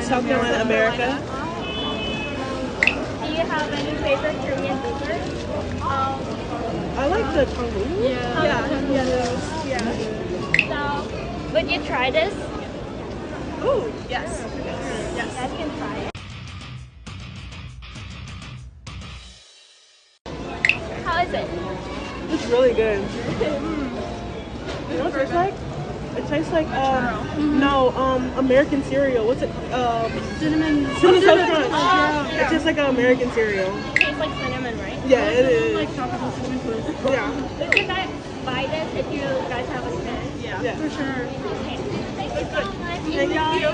South Carolina, America. Do you have any favorite Korean dessert? I like the Changgyeonggung. Yeah. So, would you try this? Ooh, yes. You guys can try it. How is it? It's really good. You know what it tastes like? It tastes like American cereal. What's it? Cinnamon Toast Crunch. Yeah. It tastes like an American cereal. It tastes like cinnamon, right? Yeah, it is. Like tropical cinnamon twist. Yeah. Would you guys buy this if you guys have a chance? Yeah. For sure. Okay. Thank you so much. Thank you.